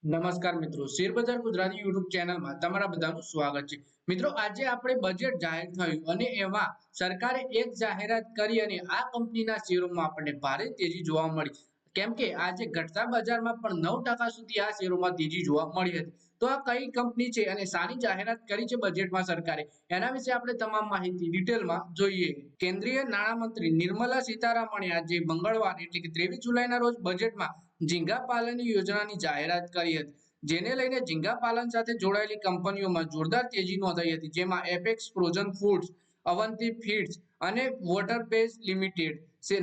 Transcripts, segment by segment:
નમસ્કાર મિત્રો, શેરબજાર ગુજરાતી યુટ્યુબ ચેનલમાં તમારા બધાનું સ્વાગત છે। મિત્રો, આજે આપણે બજેટ જાહેર થયું અને એમાં સરકારે એક જાહેરાત કરી અને આ કંપનીના શેરોમાં આપણને ભારે તેજી જોવા મળી। કેમ કે આજે ઘટતા બજારમાં પણ 9% સુધી આ શેરોમાં તેજી જોવા મળી હતી। તો આ કઈ કંપની છે અને સાની જાહેરાત કરી છે બજેટમાં સરકારે, એના વિશે આપણે તમામ માહિતી ડિટેલમાં જોઈએ। કેન્દ્રીય નાણામંત્રી નિર્મલા સીતારામણે આજે મંગળવાર એટલે કે 23 જુલાઈના રોજ બજેટમાં ઝીંગા પાલનની યોજનાની જાહેરાત કરી હતી, જેને લઈને ઝીંગા પાલન સાથે જોડાયેલી કંપનીઓમાં જોરદાર તેજી નોંધાઈ હતી, જેમાં apex frozen foods, Avanti feeds અને વોટરબેઝ લિમિટેડ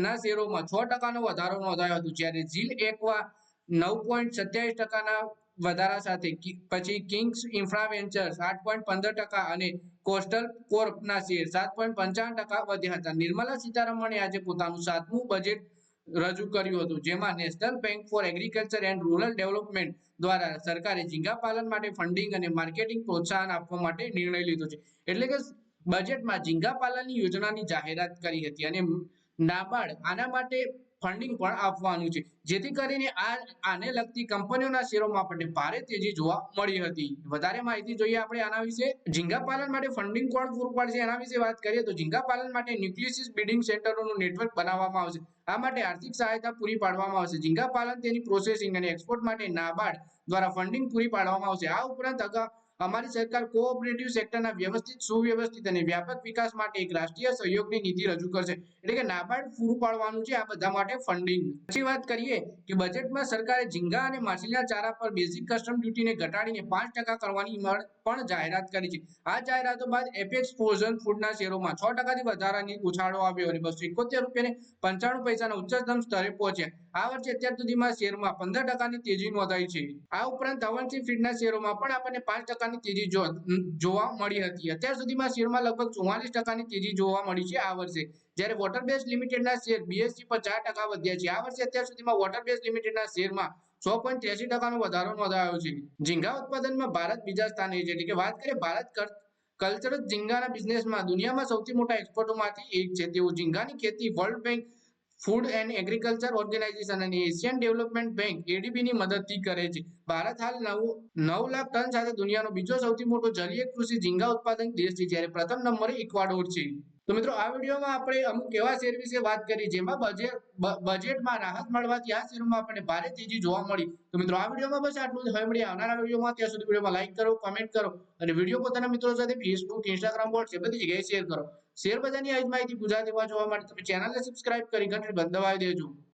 ના શેરોમાં 6% નો વધારો નોંધાયો હતો, જ્યારે ઝીલ એક્વા 9.27%ના વધારા સાથે પછી કિંગ્સ ઇન્ફ્રા વેન્ચર્સ 8.15% અને કોસ્ટલ કોર્પના શેર 7.55% વધ્યા હતા। નિર્મલા સીતારમણે આજે પોતાનું 7મું બજેટ રજૂ કર્યું હતું, જેમાં national bank four agriculture and rural development દ્વારા સરકારે ઝીંગા પાલન માટે ફંડિંગ અને માર્કેટિંગ પ્રોત્સાહન આપવા માટે નિર્ણય લીધો છે। એટલે કે બજેટમાં ઝીંગા પાલનની યોજનાની જાહેરાત કરી હતી અને નાબાર્ડ આના માટે ફંડિંગ પણ આપવાનું છે, જેથી કરીને આને લગતી કંપનીઓના શેરોમાં આપણને ભારે તેજી જોવા મળી હતી। વધારે માહિતી જોઈએ આપણે આના વિશે। ઝીંગા પાલન માટે ફંડિંગ કોણ પૂરું પાડશે એના વિશે વાત કરીએ તો ઝીંગા પાલન માટે ન્યુક્લિયસ બ્રીડિંગ સેન્ટરોનું નેટવર્ક બનાવવામાં આવશે। આ માટે આર્થિક સહાયતા પૂરી પાડવામાં આવશે। ઝીંગા પાલન, તેની પ્રોસેસિંગ અને એક્સપોર્ટ માટે નાબાર્ડ દ્વારા ફંડિંગ પૂરી પાડવામાં આવશે। આ ઉપરાંત અમારી સરકાર કોઓપરેટિવ સેક્ટરના વ્યવસ્થિત, સુવ્યવસ્થિત અને વ્યાપક વિકાસ માટે એક રાષ્ટ્રીય સહયોગની નીતિ રજૂ કરશે। એટલે કે નાબાર્ડ પૂરું પાડવાનું છે આ બધા માટે ફંડિંગ। પછી વાત કરીએ કે બજેટમાં સરકારે ઝીંગા અને માછલીના ચારા પર બેઝિક કસ્ટમ ડ્યુટીને ઘટાડીને 5% કરવાની પણ જાહેરાત કરી છે। આ જાહેરાતો બાદ એપેક્સ ફ્રોઝન ફૂડના શેરોમાં 6% થી વધારાની ઉછાળો આવ્યો અને 271 રૂપિયા 95 પૈસાના ઉચ્ચતમ સ્તરે પહોંચ્યા। આ વર્ષે અત્યાર સુધીમાં શેરમાં 15%ની તેજી નોંધાઈ છે। આ ઉપરાંત અવંતિ ફીડના શેરોમાં પણ આપણને 5%ની તેજી જોવા મળી હતી। અત્યાર સુધીમાં શેરમાં લગભગ 44%ની તેજી જોવા મળી છે આ વર્ષે, જ્યારે વોટરબેઝ લિમિટેડના શેર બીએસસી પર 4% વધ્યા છે। આ વર્ષે અત્યાર સુધીમાં વોટરબેઝ લિમિટેડના શેરમાં 6.83%નો વધારો નોંધાયો છે। ઝીંગા ઉત્પાદનમાં ભારત બીજા સ્થાને છે। એટલે કે વાત કરીએ ભારત કલ્ચરલ ઝીંગાના બિઝનેસમાં દુનિયામાં સૌથી મોટા એક્સપોર્ટરમાંથી એક છે। તેઓ ઝીંગાની ખેતી World Bank, Food and Agriculture Organisation અને એશિયન ડેવલપમેન્ટ બેંક એડીબીની મદદથી કરે છે। ભારત હાલ 9 લાખ ટન સાથે દુનિયાનો બીજો સૌથી મોટો જલીય કૃષિ ઝીંગા ઉત્પાદક દેશ છે, જ્યારે પ્રથમ નંબરે ઇક્વાડોર છે। તો મિત્રો, આ વિડીયોમાં આપણે અમુક એવા શેર વિશે વાત કરી જેમાં બજેટમાં રાહત મળવાથી આ શેરોમાં આપણને ભારે તેજી જોવા મળી। તો મિત્રો, આ વિડીયોમાં બસ આટલું જ। હવે મળીએ આવનારા વિડીયોમાં। ત્યાં સુધી વિડીયોમાં લાઈક કરો, કમેન્ટ કરો અને વિડીયો પોતાના મિત્રો સાથે ફેસબુક, ઇન્સ્ટાગ્રામ, વોટ્સએપ બધી જગ્યાએ શેર કરો। શેર બજારની આવી જ માહિતી ગુજરાતીમાં જોવા માટે તમે ચેનલને સબસ્ક્રાઇબ કરી ઘંટડી દબાવી દેજો।